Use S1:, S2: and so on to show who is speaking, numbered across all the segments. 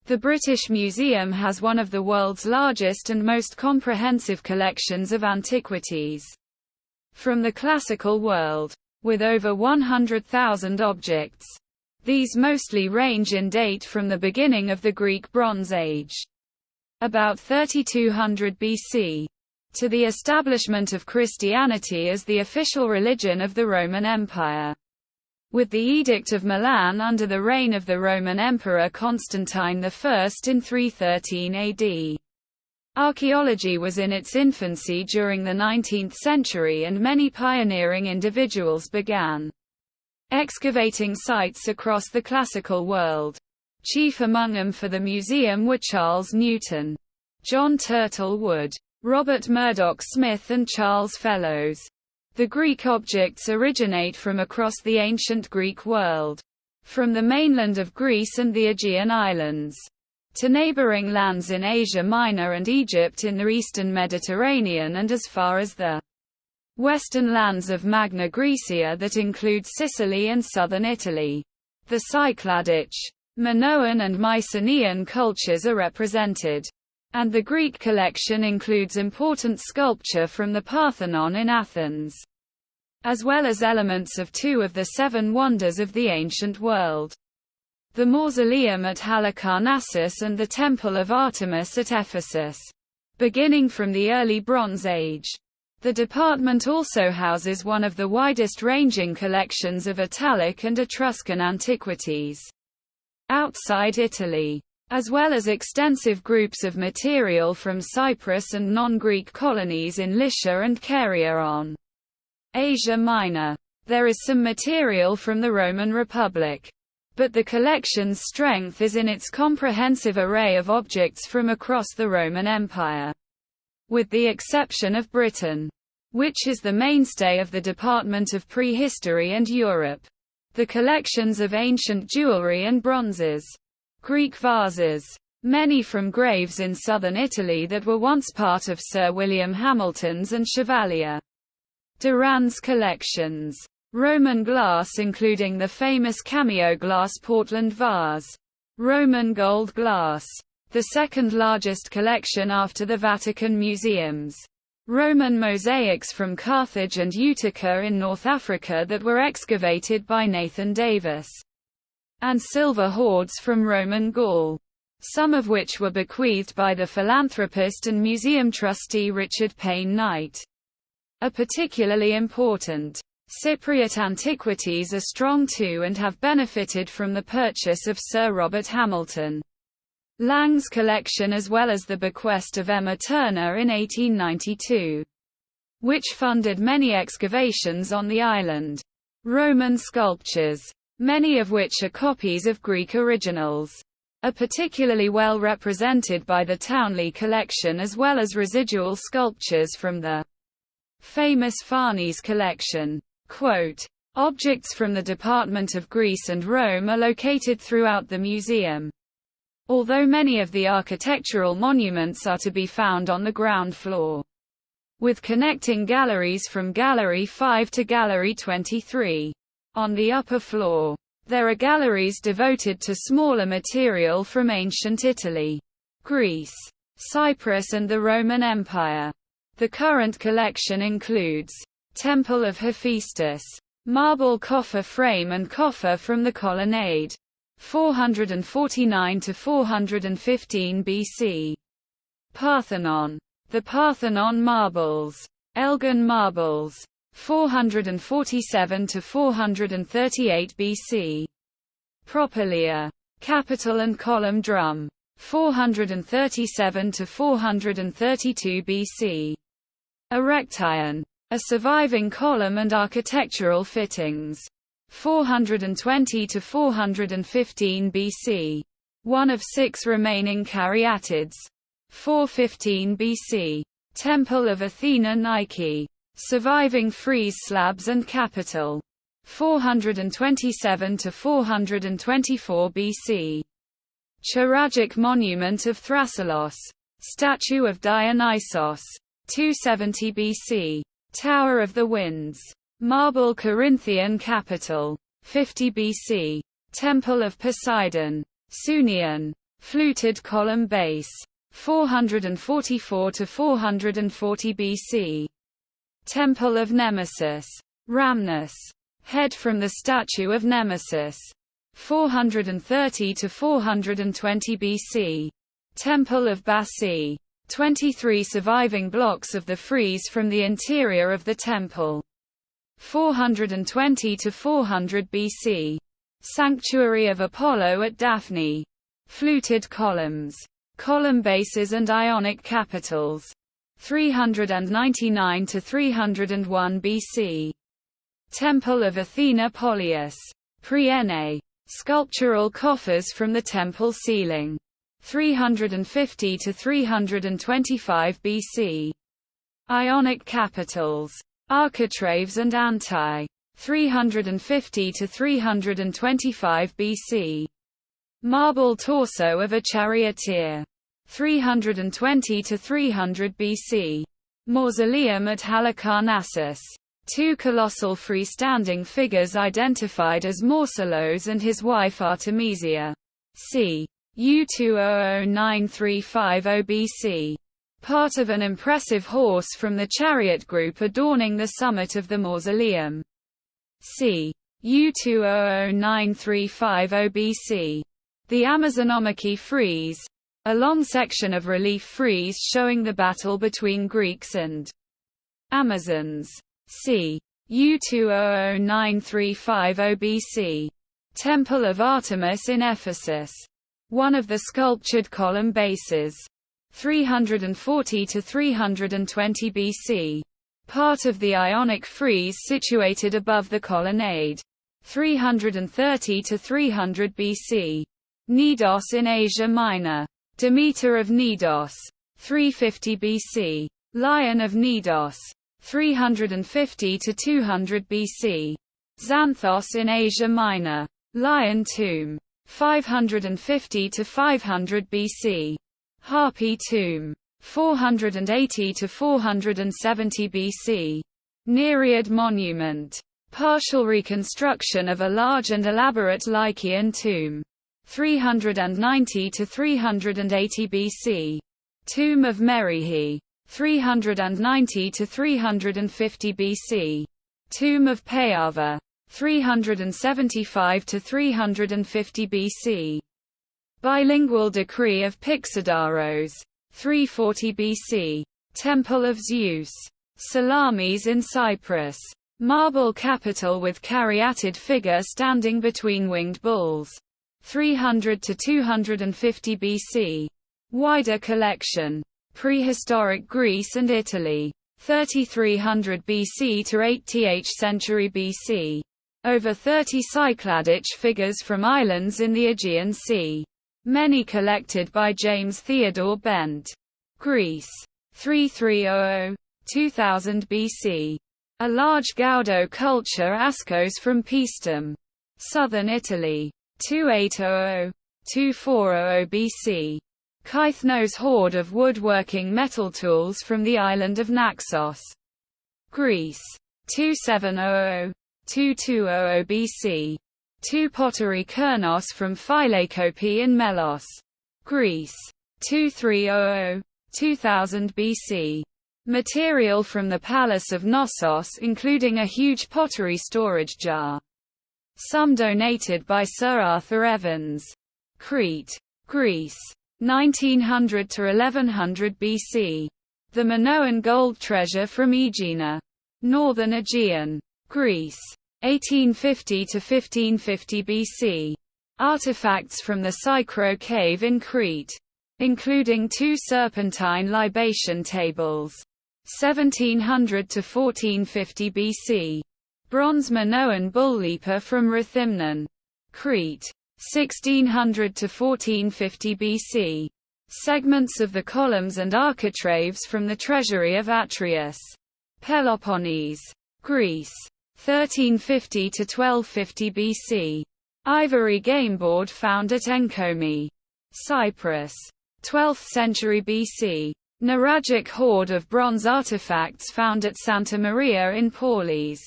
S1: The British Museum has one of the world's largest and most comprehensive collections of antiquities from the classical world, with over 100,000 objects. These mostly range in date from the beginning of the Greek Bronze Age, about 3200 BC, to the establishment of Christianity as the official religion of the Roman Empire, with the Edict of Milan under the reign of the Roman Emperor Constantine I in 313 AD. Archaeology was in its infancy during the 19th century, and many pioneering individuals began excavating sites across the classical world. Chief among them for the museum were Charles Newton, John Turtle Wood, Robert Murdoch Smith and Charles Fellows. The Greek objects originate from across the ancient Greek world, from the mainland of Greece and the Aegean Islands, to neighboring lands in Asia Minor and Egypt in the eastern Mediterranean, and as far as the western lands of Magna Graecia that include Sicily and southern Italy. The Cycladic, Minoan and Mycenaean cultures are represented, and the Greek collection includes important sculpture from the Parthenon in Athens, as well as elements of two of the seven wonders of the ancient world: the mausoleum at Halicarnassus and the Temple of Artemis at Ephesus. Beginning from the early Bronze Age, the department also houses one of the widest-ranging collections of Italic and Etruscan antiquities outside Italy, as well as extensive groups of material from Cyprus and non-Greek colonies in Lycia and Caria on Asia Minor. There is some material from the Roman Republic, but the collection's strength is in its comprehensive array of objects from across the Roman Empire, with the exception of Britain, which is the mainstay of the Department of Prehistory and Europe. The collections of ancient jewelry and bronzes, Greek vases, many from graves in southern Italy that were once part of Sir William Hamilton's and Chevalier Durand's collections. Roman glass including the famous cameo glass Portland vase. Roman gold glass, the second largest collection after the Vatican museums. Roman mosaics from Carthage and Utica in North Africa that were excavated by Nathan Davis, and silver hoards from Roman Gaul, some of which were bequeathed by the philanthropist and museum trustee Richard Payne Knight. A particularly important Cypriot antiquities are strong too and have benefited from the purchase of Sir Robert Hamilton Lang's collection as well as the bequest of Emma Turner in 1892, which funded many excavations on the island. Roman sculptures, many of which are copies of Greek originals, are particularly well represented by the Townley collection as well as residual sculptures from the famous Farnese collection. Quote, objects from the Department of Greece and Rome are located throughout the museum, although many of the architectural monuments are to be found on the ground floor, with connecting galleries from Gallery 5 to Gallery 23. On the upper floor, there are galleries devoted to smaller material from ancient Italy, Greece, Cyprus and the Roman Empire. The current collection includes Temple of Hephaestus, marble coffer frame and coffer from the colonnade, 449 to 415 BC. Parthenon, the Parthenon marbles, Elgin marbles, 447 to 438 BC. Propylaea, capital and column drum, 437 to 432 BC. Erectaion, a surviving column and architectural fittings, 420 to 415 BC. One of 6 remaining caryatids, 415 BC. Temple of Athena Nike, surviving frieze slabs and capital, 427 to 424 BC. Choragic monument of Thrasylos, statue of Dionysos, 270 BC. Tower of the Winds, marble Corinthian capital, 50 BC. Temple of Poseidon, Sunion, Fluted column base. 444 to 440 BC. Temple of Nemesis. Rhamnus. Head from the statue of Nemesis. 430 to 420 BC. Temple of Bassi. 23 surviving blocks of the frieze from the interior of the temple. 420 to 400 BC. Sanctuary of Apollo at Daphne. Fluted columns. Column bases and Ionic capitals. 399 to 301 BC. Temple of Athena Polius. Priene. Sculptural coffers from the temple ceiling. 350 to 325 BC. Ionic capitals. Architraves and Antae. 350 to 325 BC. Marble torso of a charioteer. 320 to 300 BC. Mausoleum at Halicarnassus. Two colossal freestanding figures identified as Mausoleus and his wife Artemisia. C. U2009-350 BC. Part of an impressive horse from the chariot group adorning the summit of the mausoleum. C. U2009-350 BC. The Amazonomachy frieze. A long section of relief frieze showing the battle between Greeks and Amazons. C. U2009-350 BC. Temple of Artemis in Ephesus. One of the sculptured column bases. 340 to 320 BC. Part of the Ionic frieze situated above the colonnade. 330 to 300 BC. Knidos in Asia Minor. Demeter of Knidos. 350 BC. Lion of Knidos. 350 to 200 BC. Xanthos in Asia Minor. Lion tomb. 550 to 500 BC. Harpy tomb. 480 to 470 BC. Nereid monument. Partial reconstruction of a large and elaborate Lycian tomb. 390 to 380 BC. Tomb of Merihi. 390 to 350 BC. Tomb of Payava. 375 to 350 BC. Bilingual decree of Pixodaros. 340 BC. Temple of Zeus. Salamis in Cyprus. Marble capital with caryatid figure standing between winged bulls. 300 to 250 BC. Wider collection. Prehistoric Greece and Italy. 3300 BC to 8th century BC. Over 30 Cycladic figures from islands in the Aegean Sea. Many collected by James Theodore Bent. Greece. 3300. 2000 BC. A large Gaudo culture Ascos from Paestum. Southern Italy. 2800. 2400 BC. Kythnos hoard of woodworking metal tools from the island of Naxos. Greece. 2700. 2200 BC. Two pottery kernos from Phylakope in Melos. Greece. 2300. 2000 BC. Material from the palace of Knossos including a huge pottery storage jar. Some donated by Sir Arthur Evans. Crete. Greece. 1900 to 1100 BC. The Minoan gold treasure from Aegina. Northern Aegean. Greece. 1850 to 1550 BC. Artifacts from the Psychro cave in Crete. Including two serpentine libation tables. 1700 to 1450 BC. Bronze Minoan bull leaper from Rethymnon. Crete. 1600 to 1450 BC. Segments of the columns and architraves from the treasury of Atreus. Peloponnese. Greece. 1350 to 1250 BC. Ivory gameboard found at Enkomi. Cyprus. 12th century BC. Nuragic hoard of bronze artifacts found at Santa Maria in Paulis.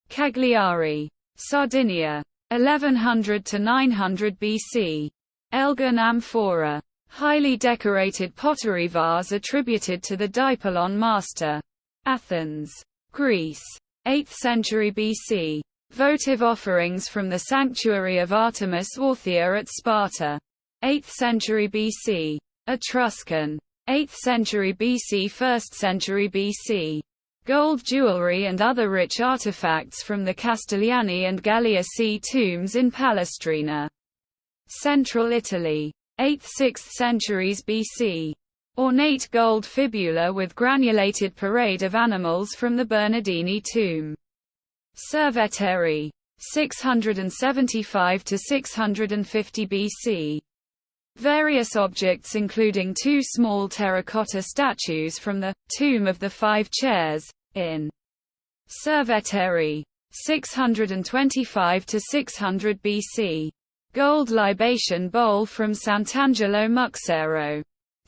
S1: Cagliari. Sardinia. 1100 to 900 BC. Elgin amphora. Highly decorated pottery vase attributed to the Dipylon master. Athens, Greece. 8th century BC. Votive offerings from the sanctuary of Artemis Orthia at Sparta. 8th century BC. Etruscan. 8th century BC 1st century BC. Gold jewelry and other rich artifacts from the Castigliani and Gallia sea tombs in Palestrina. Central Italy. 8th–6th centuries BC. Ornate gold fibula with granulated parade of animals from the Bernardini tomb. Cerveteri. 675 to 650 BC. Various objects including two small terracotta statues from the Tomb of the Five Chairs, in Cerveteri. 625 to 600 BC. Gold libation bowl from Sant'Angelo Muxero,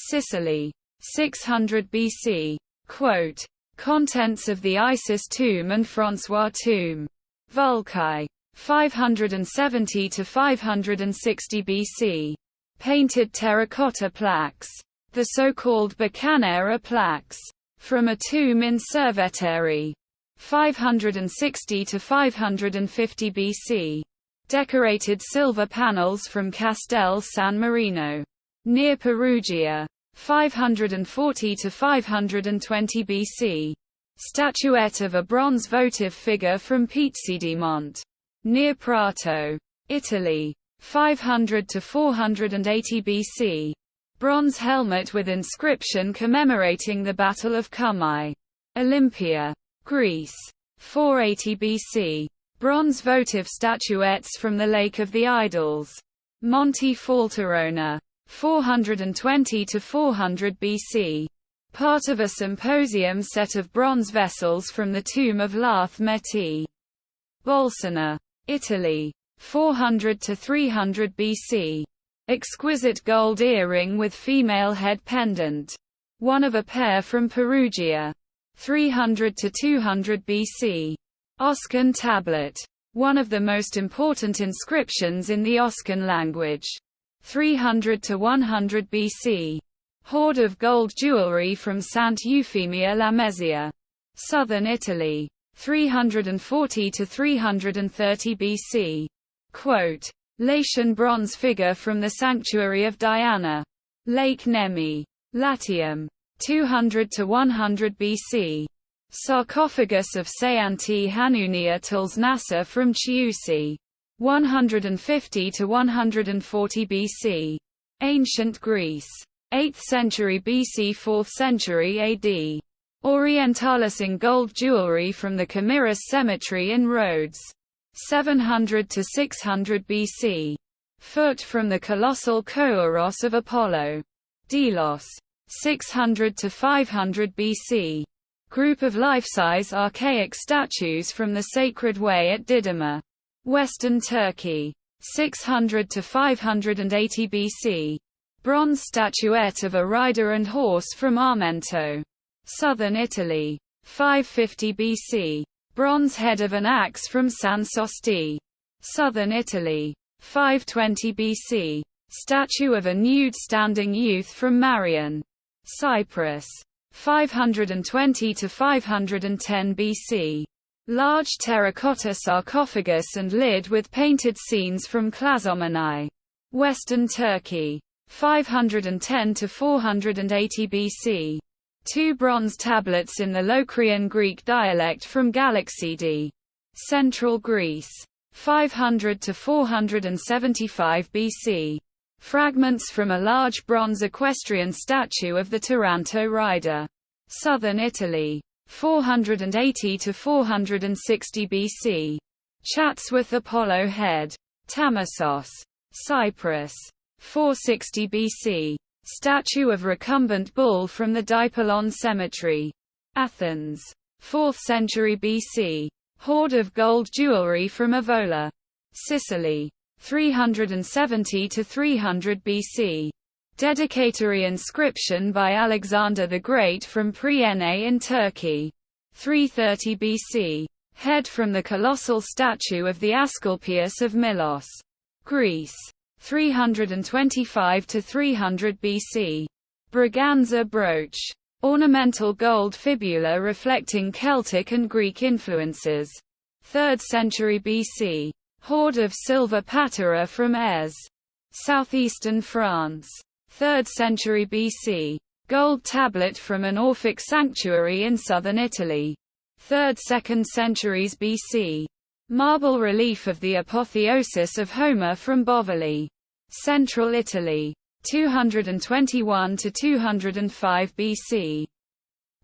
S1: Sicily. 600 BC. Quote, contents of the Isis tomb and François tomb. Vulcae. 570 to 560 BC. Painted terracotta plaques. The so-called Bacanera plaques. From a tomb in Cerveteri. 560 to 550 BC. Decorated silver panels from Castel San Marino, near Perugia. 540 to 520 BC. Statuette of a bronze votive figure from Pizzidimont, near Prato, Italy. 500 to 480 BC. Bronze helmet with inscription commemorating the Battle of Cumae, Olympia, Greece. 480 BC. Bronze votive statuettes from the Lake of the Idols, Monte Falterona. 420 to 400 BC. Part of a symposium set of bronze vessels from the tomb of Lath Meti, Bolsena, Italy. 400 to 300 BC. Exquisite gold earring with female head pendant. One of a pair from Perugia. 300 to 200 BC. Oscan tablet. One of the most important inscriptions in the Oscan language. 300 to 100 BC. Hoard of gold jewelry from Sant Eufemia la Mesia, southern Italy. 340 to 330 BC. Quote, Latian bronze figure from the sanctuary of Diana, Lake Nemi, Latium. 200 to 100 BC. Sarcophagus of Sayanti Hanunia Tuls Nasa from Chiusi. 150 to 140 BC. Ancient Greece. 8th century BC 4th century AD. Orientalis in gold jewelry from the Camillus Cemetery in Rhodes. 700 to 600 BC. Foot from the colossal Kouros of Apollo, Delos. 600 to 500 BC. Group of life-size archaic statues from the Sacred Way at Didyma, Western Turkey. 600 to 580 BC. Bronze statuette of a rider and horse from Armento, southern Italy. 550 BC. Bronze head of an axe from San Sosti, southern Italy. 520 BC. Statue of a nude standing youth from Marion, Cyprus. 520 to 510 BC. Large terracotta sarcophagus and lid with painted scenes from Klazomenai, Western Turkey. 510 to 480 BC. Two bronze tablets in the Locrian Greek dialect from Galaxidi, Central Greece. 500 to 475 BC. Fragments from a large bronze equestrian statue of the Taranto rider, southern Italy. 480 to 460 BC. Chatsworth Apollo head, Tamassos, Cyprus. 460 BC. Statue of recumbent bull from the Dipylon Cemetery, Athens. 4th century BC. Hoard of gold jewelry from Avola, Sicily. 370 to 300 BC. Dedicatory inscription by Alexander the Great from Priene in Turkey. 330 BC. Head from the colossal statue of the Asclepius of Milos, Greece. 325 to 300 BC. Braganza brooch. Ornamental gold fibula reflecting Celtic and Greek influences. 3rd century BC. Hoard of silver patera from Aires. Southeastern France. 3rd century BC. Gold tablet from an Orphic sanctuary in southern Italy. 3rd–2nd centuries BC. Marble relief of the Apotheosis of Homer from Bovoli. Central Italy. 221 to 205 BC.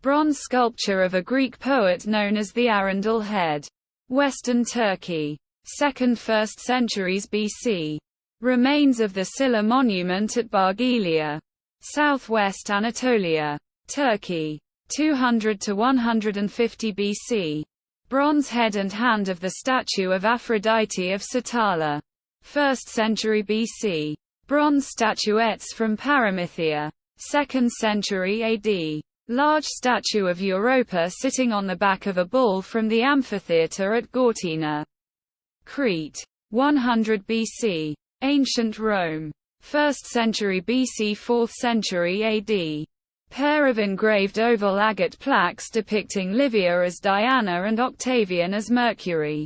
S1: Bronze sculpture of a Greek poet known as the Arundel Head. Western Turkey. 2nd–1st centuries BC. Remains of the Silla monument at Bargelia. Southwest Anatolia. Turkey. 200 to 150 BC. Bronze head and hand of the statue of Aphrodite of Satala. 1st century BC. Bronze statuettes from Paramythia. 2nd century AD. Large statue of Europa sitting on the back of a bull from the amphitheatre at Gortyna. Crete. 100 BC. Ancient Rome. 1st century BC 4th century AD. Pair of engraved oval agate plaques depicting Livia as Diana and Octavian as Mercury.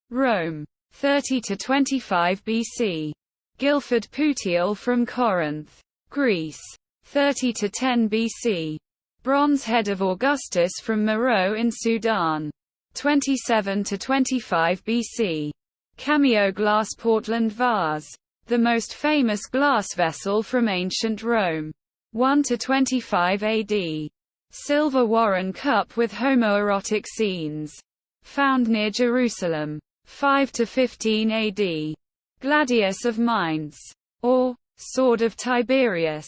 S1: Rome. 30 to 25 BC. Guildford Puteal from Corinth. Greece. 30 to 10 BC. Bronze head of Augustus from Meroe in Sudan. 27 to 25 BC. Cameo glass Portland vase. The most famous glass vessel from ancient Rome. 1 to 25 AD. Silver Warren cup with homoerotic scenes. Found near Jerusalem. 5 to 15 AD. Gladius of Mainz. Or, Sword of Tiberius.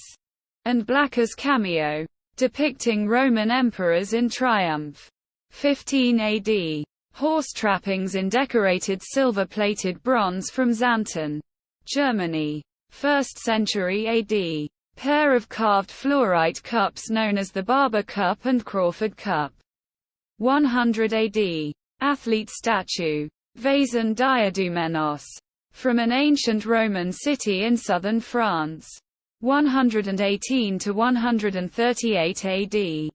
S1: And Blacker's cameo. Depicting Roman emperors in triumph. 15 AD. Horse trappings in decorated silver-plated bronze from Xanten. Germany. 1st century AD. Pair of carved fluorite cups known as the Barber Cup and Crawford Cup. 100 AD. Athlete statue. Vason Diadumenos. From an ancient Roman city in southern France. 118 to 138 AD.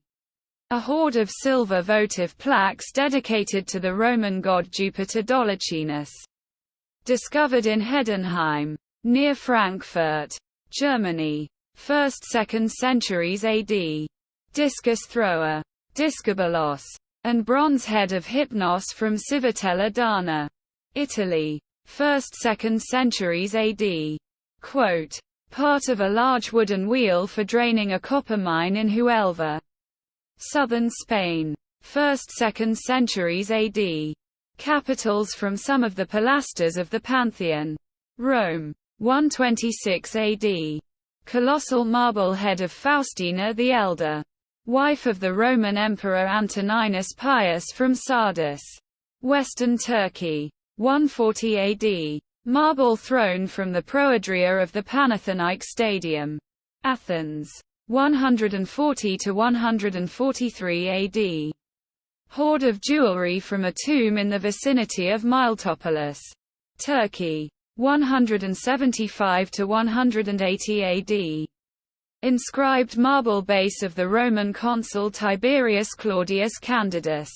S1: A hoard of silver votive plaques dedicated to the Roman god Jupiter Dolicinus. Discovered in Heidenheim, near Frankfurt, Germany. 1st–2nd centuries AD. Discus thrower. Discobolos. And bronze head of Hypnos from Civitella Dana. Italy. 1st–2nd centuries AD. Quote. Part of a large wooden wheel for draining a copper mine in Huelva. Southern Spain. 1st–2nd centuries AD. Capitals from some of the pilasters of the Pantheon. Rome. 126 AD. Colossal marble head of Faustina the Elder. Wife of the Roman Emperor Antoninus Pius from Sardis. Western Turkey. 140 AD. Marble throne from the Proedria of the Panathinaike Stadium. Athens. 140 to 143 AD. Hoard of jewelry from a tomb in the vicinity of Miletopolis. Turkey. 175 to 180 AD. Inscribed marble base of the Roman consul Tiberius Claudius Candidus.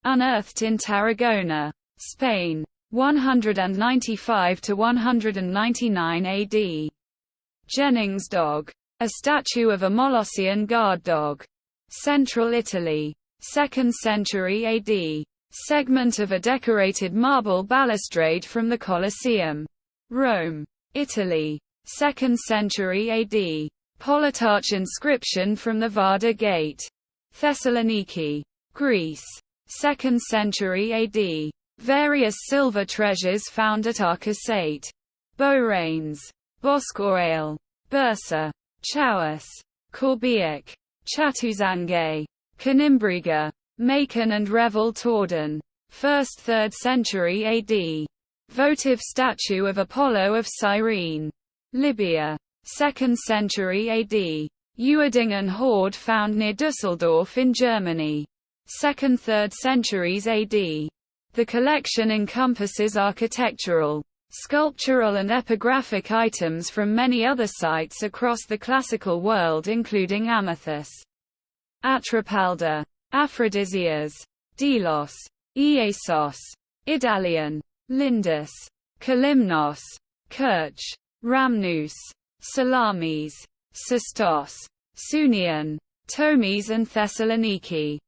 S1: Unearthed in Tarragona, Spain. 195 to 199 AD. Jennings dog. A statue of a Molossian guard dog. Central Italy. 2nd century AD. Segment of a decorated marble balustrade from the Colosseum. Rome. Italy. 2nd century AD. Politarch inscription from the Vardar Gate. Thessaloniki. Greece. 2nd century AD. Various silver treasures found at Arcasate. Beaurains. Boscorail. Bursa. Chauas. Corbiac. Chatuzange. Canimbriga. Macon and Revel Torden. 1st–3rd century AD. Votive statue of Apollo of Cyrene. Libya. 2nd century AD. Uerdingen hoard found near Düsseldorf in Germany. 2nd–3rd centuries AD. The collection encompasses architectural, sculptural and epigraphic items from many other sites across the classical world including Amathus, Atrapalda, Aphrodisias, Delos, Iasos, Idalion, Lindus, Kalymnos, Kerch, Rhamnus, Salamis, Sestos, Sunion, Tomis and Thessaloniki.